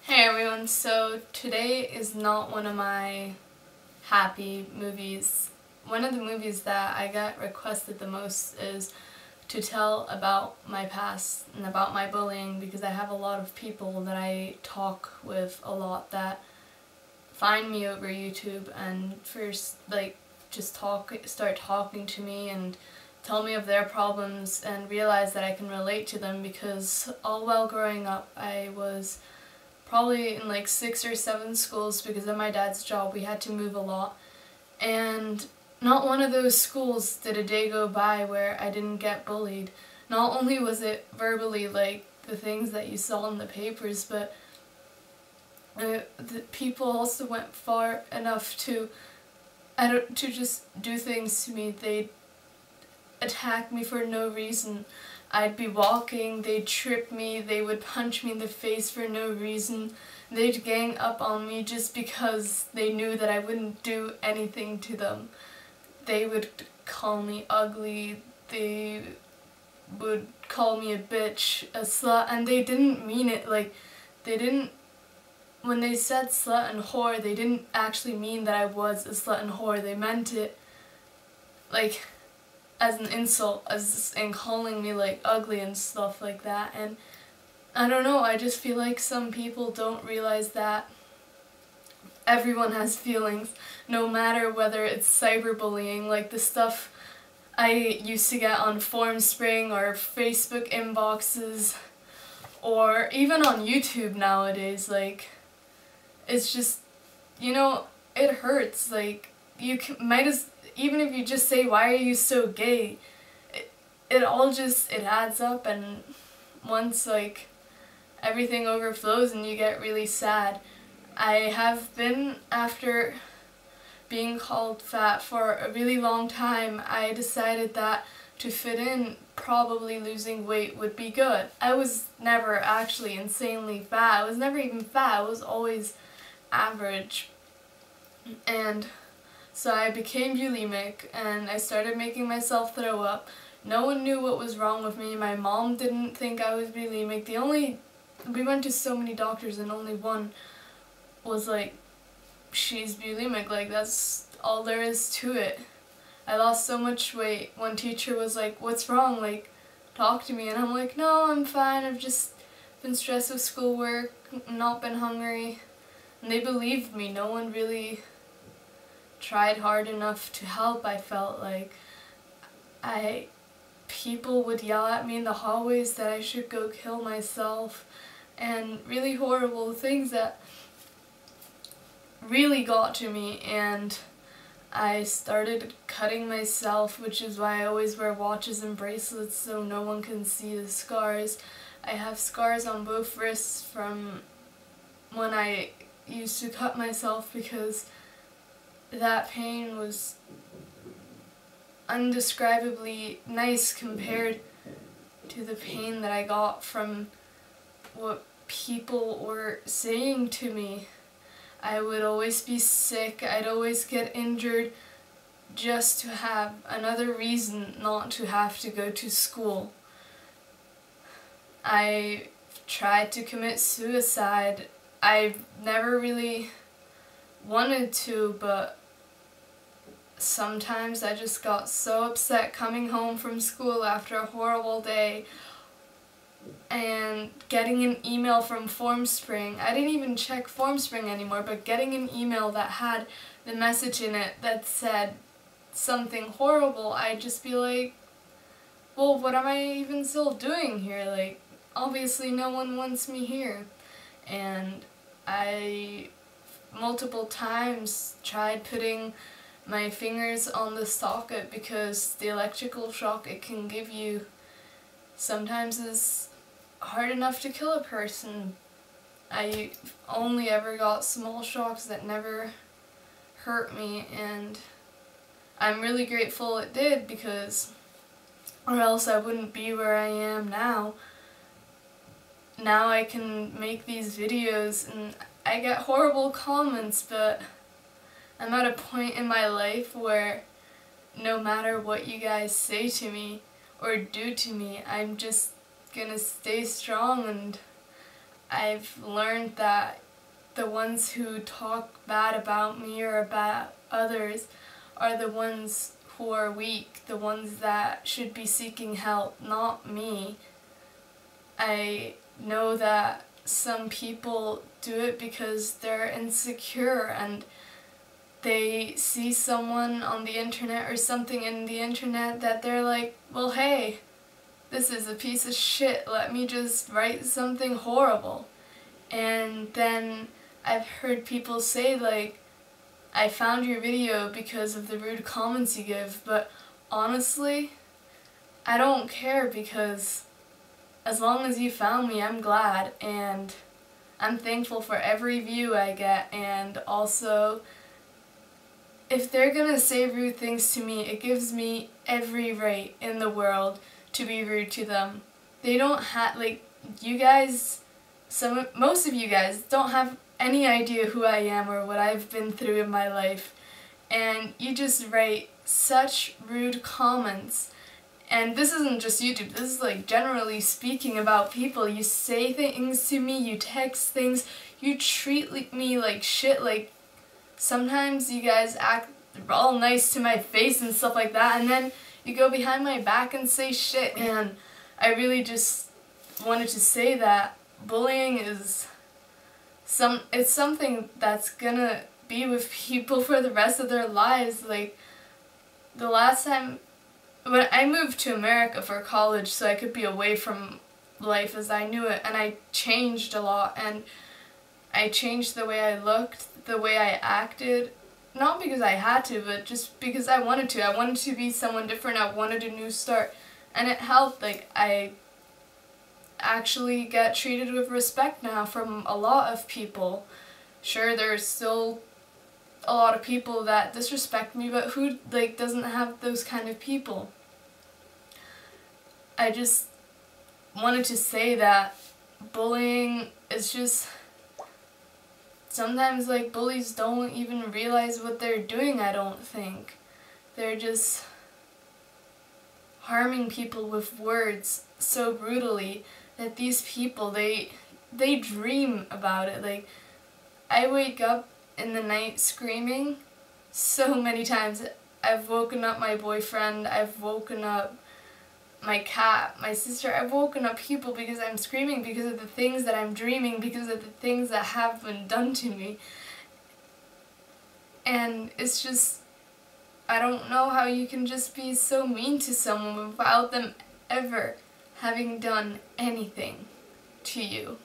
Hey everyone, so today is not one of my happy movies. One of the movies that I got requested the most is to tell about my past and about my bullying, because I have a lot of people that I talk with a lot that find me over YouTube and first just start talking to me and tell me of their problems and realize that I can relate to them, because all while growing up I was probably in like 6 or 7 schools because of my dad's job. We had to move a lot, and not one of those schools did a day go by where I didn't get bullied. Not only was it verbally, like the things that you saw in the papers, but the people also went far enough to just do things to me. They'd attack me for no reason. I'd be walking, they'd trip me, they would punch me in the face for no reason. They'd gang up on me just because they knew that I wouldn't do anything to them. They would call me ugly, they would call me a bitch, a slut, and they didn't mean it. When they said slut and whore, they didn't actually mean that I was a slut and whore. They meant it like as an insult, as in calling me like ugly and stuff like that. And I don't know, I just feel like some people don't realize that everyone has feelings, no matter whether it's cyberbullying, like the stuff I used to get on Formspring or Facebook inboxes, or even on YouTube nowadays. Like, it's just, it hurts. Like, even if you just say, why are you so gay, it adds up, and once like everything overflows and you get really sad. I have been, after being called fat for a really long time, I decided that to fit in, probably losing weight would be good. I was never actually insanely fat. I was never even fat. I was always average. And so I became bulimic, and I started making myself throw up. No one knew what was wrong with me. My mom didn't think I was bulimic. We went to so many doctors and only one was like, she's bulimic, like that's all there is to it. I lost so much weight. One teacher was like, what's wrong? Like, talk to me. And I'm like, no, I'm fine. I've just been stressed with schoolwork, not been hungry. And they believed me. No one really tried hard enough to help. I felt like people would yell at me in the hallways that I should go kill myself, and really horrible things that really got to me. And I started cutting myself, which is why I always wear watches and bracelets so no one can see the scars. I have scars on both wrists from when I used to cut myself, because that pain was undescribably nice compared to the pain that I got from what people were saying to me. I would always be sick, I'd always get injured just to have another reason not to have to go to school. I tried to commit suicide. I never really wanted to, but sometimes I just got so upset coming home from school after a horrible day and getting an email from Formspring. I didn't even check Formspring anymore, but getting an email that had the message in it that said something horrible, I'd just be like, well, what am I even still doing here? Like, obviously no one wants me here. And I multiple times tried putting my fingers on the socket, because the electrical shock it can give you sometimes is hard enough to kill a person. I only ever got small shocks that never hurt me, and I'm really grateful it did, because or else I wouldn't be where I am now. Now I can make these videos and I get horrible comments, but I'm at a point in my life where no matter what you guys say to me or do to me, I'm just gonna stay strong, and I I've learned that the ones who talk bad about me or about others are the ones who are weak, the ones that should be seeking help, not me. I know that some people do it because they're insecure and they see someone on the internet or something in the internet that they're like, well, hey, this is a piece of shit, let me just write something horrible. And then I've heard people say, like, I found your video because of the rude comments you give, but honestly, I don't care, because as long as you found me, I'm glad, and I'm thankful for every view I get. And also, if they're gonna say rude things to me, it gives me every right in the world to be rude to them. They don't have, like, you guys, most of you guys don't have any idea who I am or what I've been through in my life, and you just write such rude comments. And this isn't just YouTube, this is like generally speaking about people. You say things to me, you text things, you treat me like shit. Like, sometimes you guys act all nice to my face and stuff like that, and then you go behind my back and say shit. And I really just wanted to say that bullying is it's something that's gonna be with people for the rest of their lives. Like, the last time when I moved to America for college so I could be away from life as I knew it, and I changed a lot, and I changed the way I looked, the way I acted, not because I had to, but just because I wanted to. I wanted to be someone different, I wanted a new start, and it helped. Like, I actually get treated with respect now from a lot of people. Sure, there's still a lot of people that disrespect me, but who, like, doesn't have those kind of people? I just wanted to say that bullying is just, sometimes, like, bullies don't even realize what they're doing, I don't think. They're just harming people with words so brutally that these people, they dream about it. Like, I wake up in the night screaming so many times. I've woken up my boyfriend, I've woken up my cat, my sister, I've woken up people because I'm screaming because of the things that I'm dreaming, because of the things that have been done to me. And it's just, I don't know how you can just be so mean to someone without them ever having done anything to you.